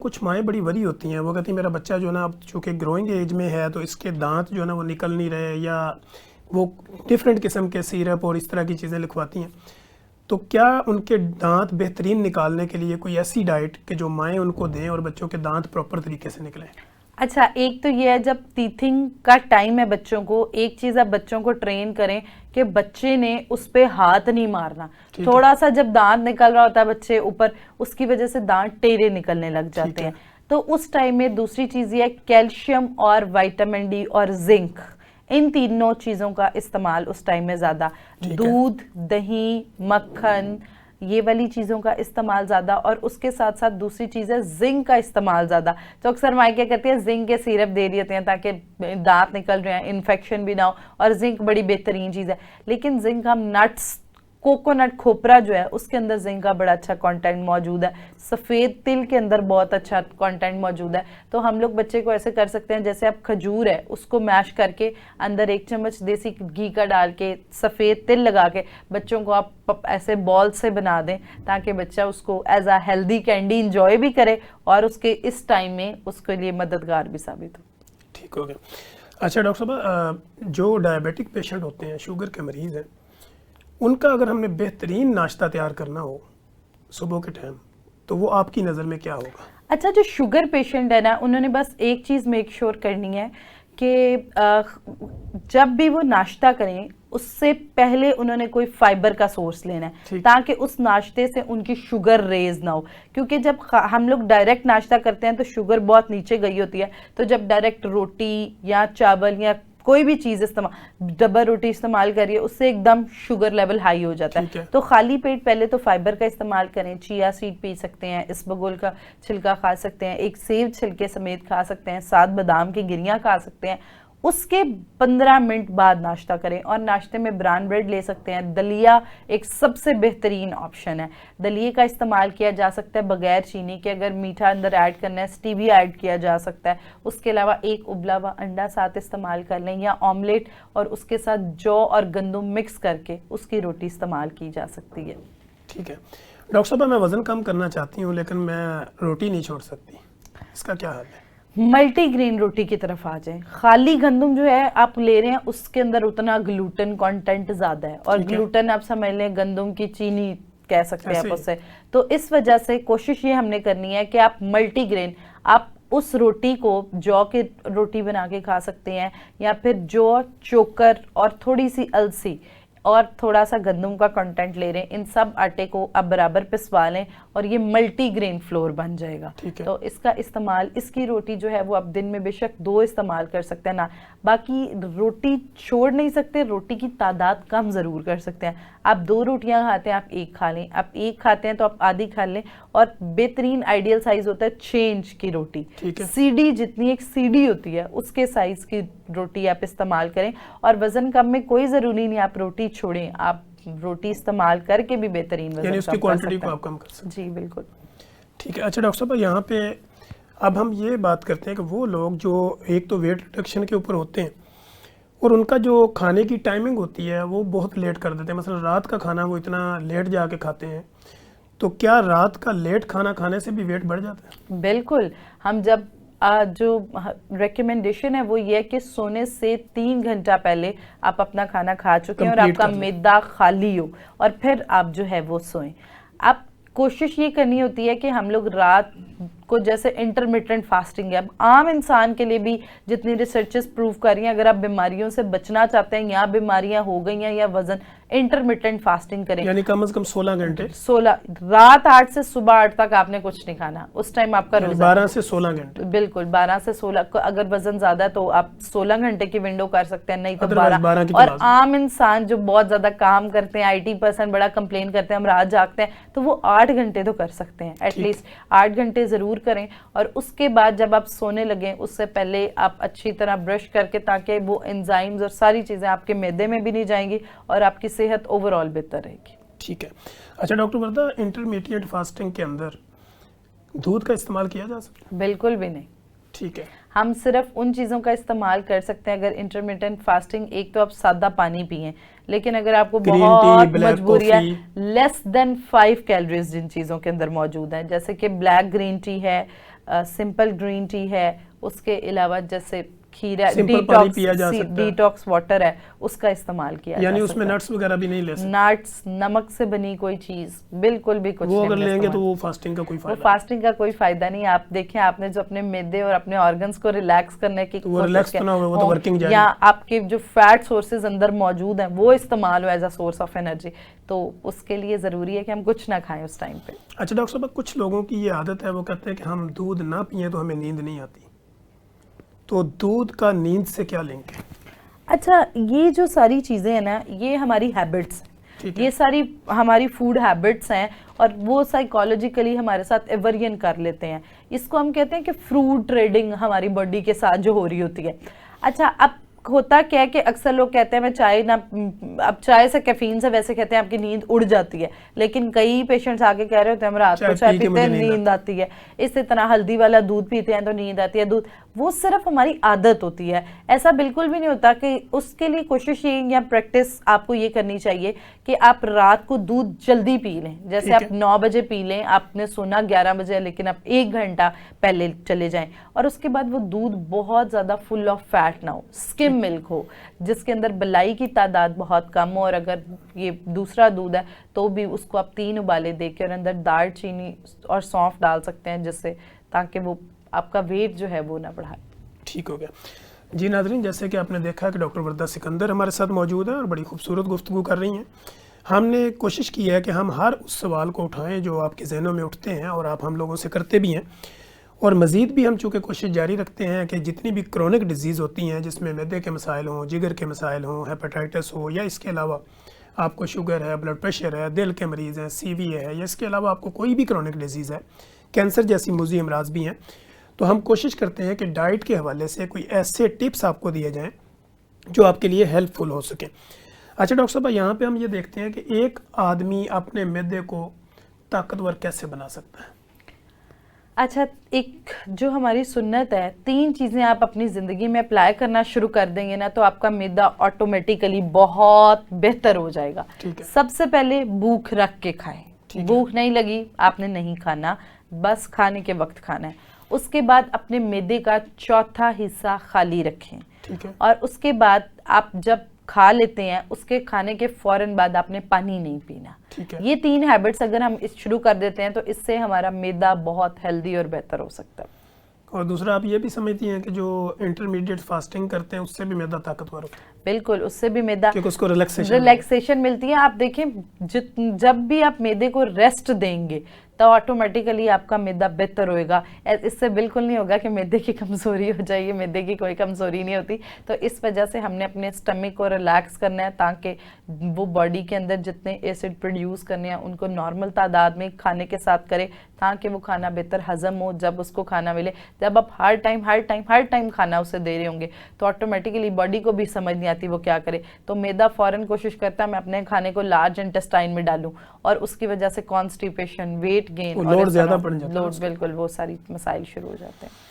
کچھ مائیں بڑی وری ہوتی ہیں، وہ کہتی ہیں میرا بچہ جو ہے نا اب چونکہ گروئنگ ایج میں ہے تو اس کے دانت جو ہے نا وہ نکل نہیں رہے، یا وہ ڈفرینٹ قسم کے سیرپ اور اس طرح کی چیزیں لکھواتی ہیں. تو کیا ان کے دانت بہترین نکالنے کے لیے کوئی ایسی ڈائٹ کہ جو مائیں ان کو دیں اور بچوں کے دانت پراپر طریقے سے نکلیں؟ اچھا، ایک تو یہ ہے جب ٹیتھنگ کا ٹائم ہے بچوں کو، ایک چیز آپ بچوں کو ٹرین کریں کہ بچے نے اس پہ ہاتھ نہیں مارنا. تھوڑا سا جب دانت نکل رہا ہوتا ہے بچے اوپر، اس کی وجہ سے دانت ٹیڑے نکلنے لگ جاتے ہیں. تو اس ٹائم میں دوسری چیز یہ ہے کیلشیم اور وائٹامن ڈی اور زنک، ان تینوں چیزوں کا استعمال اس ٹائم میں زیادہ. دودھ، دہی، مکھن، یہ والی چیزوں کا استعمال زیادہ. اور اس کے ساتھ ساتھ دوسری چیز ہے زنک کا استعمال زیادہ. تو اکثر مائیں کیا کرتی ہیں زنک کے سیرپ دے دیتے ہیں تاکہ دانت نکل رہے ہیں انفیکشن بھی نہ ہو. اور زنک بڑی بہترین چیز ہے، لیکن زنک ہم نٹس، کوکونٹ کھوپرا جو ہے اس کے اندر زنک کا بڑا اچھا کانٹینٹ موجود ہے. سفید تل کے اندر بہت اچھا کانٹینٹ موجود ہے. تو ہم لوگ بچے کو ایسے کر سکتے ہیں جیسے آپ کھجور ہے اس کو میش کر کے اندر 1 چمچ دیسی گھی کا ڈال کے سفید تل لگا کے بچوں کو آپ ایسے بال سے بنا دیں تاکہ بچہ اس کو as a healthy candy enjoy بھی کرے اور اس کے اس ٹائم میں اس کے لیے مددگار بھی ثابت ہو. ٹھیک ہو گیا. اچھا ڈاکٹر صاحب، جو ڈائبیٹک پیشنٹ ہوتے ہیں، شوگر کے مریض ہیں، ان کا اگر ہم نے بہترین ناشتہ تیار کرنا ہو صبح کے ٹائم تو وہ آپ کی نظر میں کیا ہوگا؟ اچھا، جو شوگر پیشنٹ ہے نا، انہوں نے بس ایک چیز میک شور کرنی ہے کہ جب بھی وہ ناشتہ کریں اس سے پہلے انہوں نے کوئی فائبر کا سورس لینا ہے تاکہ اس ناشتے سے ان کی شوگر ریز نہ ہو. کیونکہ جب ہم لوگ ڈائریکٹ ناشتہ کرتے ہیں تو شوگر بہت نیچے گئی ہوتی ہے. تو جب ڈائریکٹ روٹی یا چاول یا کوئی بھی چیز ڈبل روٹی استعمال کریے اس سے ایک دم شوگر لیول ہائی ہو جاتا ہے. تو خالی پیٹ پہلے تو فائبر کا استعمال کریں. چیا سیڈ پی سکتے ہیں، اسبگول کا چھلکا کھا سکتے ہیں، ایک سیب چھلکے سمیت کھا سکتے ہیں، 7 بادام کی گریاں کھا سکتے ہیں. اس کے 15 منٹ بعد ناشتہ کریں اور ناشتے میں بران بریڈ لے سکتے ہیں. دلیا ایک سب سے بہترین آپشن ہے. دلیے کا استعمال کیا جا سکتا ہے بغیر چینی کے. اگر میٹھا اندر ایڈ کرنا ہے اسٹیویا ایڈ کیا جا سکتا ہے. اس کے علاوہ ایک ابلا ہوا انڈا ساتھ استعمال کر لیں یا آملیٹ، اور اس کے ساتھ جو اور گندم مکس کر کے اس کی روٹی استعمال کی جا سکتی ہے. ٹھیک ہے ڈاکٹر صاحب، میں وزن کم کرنا چاہتی ہوں لیکن میں روٹی نہیں چھوڑ سکتی، اس کا کیا حل ہے؟ ملٹی گرین روٹی کی طرف آ جائیں. خالی گندم جو ہے آپ لے رہے ہیں اس کے اندر اتنا گلوٹن کانٹینٹ زیادہ ہے، اور گلوٹن آپ سمجھ لیں گندم کی چینی کہہ سکتے ہیں آپ اسے. تو اس وجہ سے کوشش یہ ہم نے کرنی ہے کہ آپ ملٹی گرین، آپ اس روٹی کو جو کی روٹی بنا کے کھا سکتے ہیں، یا پھر جو چوکر اور تھوڑی سی السی اور تھوڑا سا گندم کا کنٹینٹ لے رہے ہیں، ان سب آٹے کو آپ برابر پسوا لیں اور یہ ملٹی گرین فلور بن جائے گا. تو اس کا استعمال، اس کی روٹی جو ہے وہ آپ دن میں بے شک 2 استعمال کر سکتے ہیں نا. باقی روٹی چھوڑ نہیں سکتے، روٹی کی تعداد کم ضرور کر سکتے ہیں. آپ 2 روٹیاں کھاتے ہیں آپ 1 کھا لیں، آپ 1 کھاتے ہیں تو آپ آدھی کھا لیں. اور بہترین آئیڈیل سائز ہوتا ہے 6 انچ کی روٹی. سی ڈی جتنی ایک سی ڈی ہوتی ہے اس کے سائز کی روٹی آپ استعمال کریں. اور وزن کم میں کوئی ضروری نہیں آپ روٹی چھوڑیں، آپ روٹی استعمال کر کے بھی بہترین وزن یعنی اس کی کوانٹٹی کو آپ کم کر سکتے ہیں. جی بالکل. ٹھیک ہے. اچھا ڈاکٹر صاحب، یہاں پہ اب ہم یہ بات کرتے ہیں کہ وہ لوگ جو ایک تو ویٹ ریڈکشن کے اوپر ہوتے ہیں اور ان کا جو کھانے کی ٹائمنگ ہوتی ہے وہ بہت لیٹ کر دیتے ہیں. مثلا رات کا کھانا وہ اتنا لیٹ جا کے کھاتے ہیں، تو کیا رات کا لیٹ کھانا کھانے سے بھی ویٹ بڑھ جاتا ہے؟ بالکل. ہم جب جو ریکمنڈیشن ہے وہ یہ ہے کہ سونے سے 3 گھنٹہ پہلے آپ اپنا کھانا کھا چکے ہیں اور آپ کا معدہ خالی ہو، اور پھر آپ جو ہے وہ سوئیں. آپ کوشش یہ کرنی ہوتی ہے کہ ہم لوگ رات کو جیسے انٹرمیٹنٹ فاسٹنگ ہے، اب عام انسان کے لیے بھی جتنی ریسرچز پروف کر رہی ہیں، اگر آپ بیماریوں سے بچنا چاہتے ہیں یا بیماریاں ہو گئی ہیں یا وزن، انٹرمیٹنٹ فاسٹنگ کریں. یعنی کم از کم 16 گھنٹے. رات 8 سے صبح 8 تک آپ نے کچھ نہیں کھانا، اس ٹائم آپ کا روزہ 12 سے 16 گھنٹے. بالکل 12 سے 16. اگر وزن زیادہ ہے تو آپ 16 گھنٹے کی ونڈو کر سکتے ہیں، نہیں تو 12. اور عام انسان جو بہت زیادہ کام کرتے ہیں، آئی ٹی پرسن بڑا کمپلین کرتے ہیں ہم رات جاگتے ہیں، تو وہ 8 گھنٹے تو کر سکتے ہیں. ایٹ لیسٹ 8 گھنٹے ضرور کریں. اور اس کے بعد جب آپ سونے لگیں اس سے پہلے آپ اچھی طرح برش کر کے، تاکہ وہ انزائمز اور ساری چیزیں آپ کے معدے میں بھی نہیں جائیں گی اور آپ کی صحت اوور آل بہتر رہے گی. ٹھیک ہے. اچھا ڈاکٹر وردہ، انٹرمیڈیٹ فاسٹنگ کے اندر دودھ کا استعمال کیا جا سکتا ہے؟ بالکل بھی نہیں. ٹھیک ہے. ہم صرف ان چیزوں کا استعمال کر سکتے ہیں اگر انٹرمیڈیٹ فاسٹنگ. ایک تو آپ سادہ پانی پئیں، لیکن اگر آپ کو بہت مجبوری ہے، لیس دین 5 کیلوریز جن چیزوں کے اندر موجود ہیں، جیسے کہ بلیک گرین ٹی ہے، سمپل گرین ٹی ہے, اس کے علاوہ جیسے کھیرا, سمپل پانی پیا جا سکتا ہے, ڈیٹاکس واٹر ہے, اس کا استعمال کیا جا سکتا ہے. یعنی اس میں نٹس وغیرہ بھی نہیں لے سکتے, نٹس, نمک سے بنی کوئی چیز بالکل بھی کچھ وہ نہیں اگر لیں گے استعمال. تو وہ فاسٹنگ کا کوئی وہ فائدہ فاسٹنگ کا کوئی فائدہ نہیں. آپ دیکھیں, آپ نے جو اپنے معدے اور اپنے آرگنز کو ریلیکس کرنے کی وہ ریلیکس تو نہ ہو, وہ تو ورکنگ جائے, یا آپ کے جو فیٹ سورسز اندر موجود ہیں وہ استعمال ہو as a source of energy, تو اس کے لیے ضروری ہے کہ ہم کچھ نہ کھائیں اس ٹائم پہ. اچھا ڈاکٹر صاحب, کچھ لوگوں کی یہ عادت ہے, وہ کہتے ہیں کہ ہم دودھ نہ پئیں تو ہمیں نیند نہیں آتی, تو دودھ کا نیند سے کیا لنک ہے؟ اچھا, یہ جو ساری چیزیں ہیں نا, یہ ہماری ہیبٹس ہیں, یہ ساری ہماری فوڈ ہیبٹس ہیں, اور وہ سائیکالوجیکلی ہمارے ساتھ ایورین کر لیتے ہیں. اس کو ہم کہتے ہیں کہ فروٹ ٹریڈنگ ہماری باڈی کے ساتھ جو ہو رہی ہوتی ہے. اچھا, اب ہوتا کیا ہے کہ اکثر لوگ کہتے ہیں میں چائے نہ, اب چائے سے کیفین سے ویسے کہتے ہیں آپ کی نیند اڑ جاتی ہے, لیکن کئی پیشنٹس آگے کہہ رہے ہوتے ہیں ہم رات کو چائے پیتے ہیں نیند آتی ہے, اسی طرح ہلدی والا دودھ پیتے ہیں تو نیند آتی ہے. دودھ وہ صرف ہماری عادت ہوتی ہے, ایسا بالکل بھی نہیں ہوتا. کہ اس کے لیے کوشش یہ یا پریکٹس آپ کو یہ کرنی چاہیے کہ آپ رات کو دودھ جلدی پی لیں. جیسے آپ 9 بجے پی لیں, آپ نے سونا 11 بجے, لیکن آپ 1 گھنٹہ پہلے چلے جائیں, اور اس کے بعد وہ دودھ بہت زیادہ فل آف فیٹ نہ ہو, سکم ملک ہو جس کے اندر بلائی کی تعداد بہت کم ہو, اور اگر یہ دوسرا دودھ ہے تو بھی اس کو آپ 3 ابالے دے کے اور اندر دال چینی اور سونف ڈال سکتے ہیں, جس سے تاکہ وہ آپ کا ویٹ جو ہے وہ نہ بڑھائے. ٹھیک ہو گیا جی. ناظرین, جیسے کہ آپ نے دیکھا کہ ڈاکٹر وردہ سکندر ہمارے ساتھ موجود ہیں اور بڑی خوبصورت گفتگو کر رہی ہیں. ہم نے کوشش کی ہے کہ ہم ہر اس سوال کو اٹھائیں جو آپ کے ذہنوں میں اٹھتے ہیں, اور آپ ہم لوگوں سے کرتے بھی ہیں, اور مزید بھی ہم چونکہ کوشش جاری رکھتے ہیں کہ جتنی بھی کرونک ڈیزیز ہوتی ہیں جس میں معدے کے مسائل ہوں, جگر کے مسائل ہوں, ہیپاٹائٹس ہو, یا اس کے علاوہ آپ کو شوگر ہے, بلڈ پریشر ہے, دل کے مریض ہیں, سی وی اے ہے, یا اس کے علاوہ آپ کو کوئی بھی کرونک ڈیزیز ہے, کینسر جیسی موذی امراض بھی ہیں, تو ہم کوشش کرتے ہیں کہ ڈائٹ کے حوالے سے کوئی ایسے ٹپس آپ کو دیے جائیں جو آپ کے لیے ہیلپ فل ہو سکیں. اچھا ڈاکٹر صاحب, یہاں پہ ہم یہ دیکھتے ہیں کہ ایک آدمی اپنے معدے کو طاقتور کیسے بنا سکتا ہے؟ اچھا, ایک جو ہماری سنت ہے, 3 چیزیں آپ اپنی زندگی میں اپلائی کرنا شروع کر دیں گے نا تو آپ کا معدہ آٹومیٹیکلی بہت بہتر ہو جائے گا. سب سے پہلے بھوک رکھ کے کھائیں. بھوک نہیں لگی آپ نے نہیں کھانا, بس کھانے کے وقت کھانا ہے. اس کے بعد اپنے معدے کا چوتھا حصہ خالی رکھیں, اور اس کے بعد آپ جب کھا لیتے ہیں اس کے کھانے کے فوراً بعد آپ نے پانی نہیں پینا. یہ 3 ہیبٹس اگر ہم شروع کر دیتے ہیں تو اس سے ہمارا معدہ بہت ہیلدی اور بہتر ہو سکتا ہے. اور دوسرا, آپ یہ بھی سمجھتی ہیں کہ جو انٹرمیڈیٹ فاسٹنگ کرتے ہیں اس سے بھی معدہ طاقتور ہوتا ہے؟ بالکل, اس سے بھی معدہ, کیونکہ اس کو ریلیکسیشن ملتی ہے. آپ دیکھیں جب بھی آپ معدے کو ریسٹ دیں گے تو آٹومیٹیکلی آپ کا معدہ بہتر ہوئے گا. اس سے بالکل نہیں ہوگا کہ معدے کی کمزوری ہو جائے, معدے کی کوئی کمزوری نہیں ہوتی. تو اس وجہ سے ہم نے اپنے سٹمک کو ریلیکس کرنا ہے تاکہ وہ باڈی کے اندر جتنے ایسڈ پروڈیوس کرنے ہیں ان کو نارمل تعداد میں کھانے کے ساتھ کرے تاکہ وہ کھانا بہتر ہضم ہو جب اس کو کھانا ملے. جب آپ ہر ٹائم کھانا اسے دے رہے ہوں گے تو آٹومیٹیکلی باڈی کو بھی سمجھ نہیں آتی وہ کیا کرے. تو معدہ فوراً کوشش کرتا ہے میں اپنے کھانے کو لارج انٹسٹائن میں ڈالوں, اور اس کی وجہ سے کانسٹیپیشن, ویٹ گین, لوڈ زیادہ پڑ جاتا ہے, بالکل وہ ساری مسائل شروع ہو جاتے ہیں.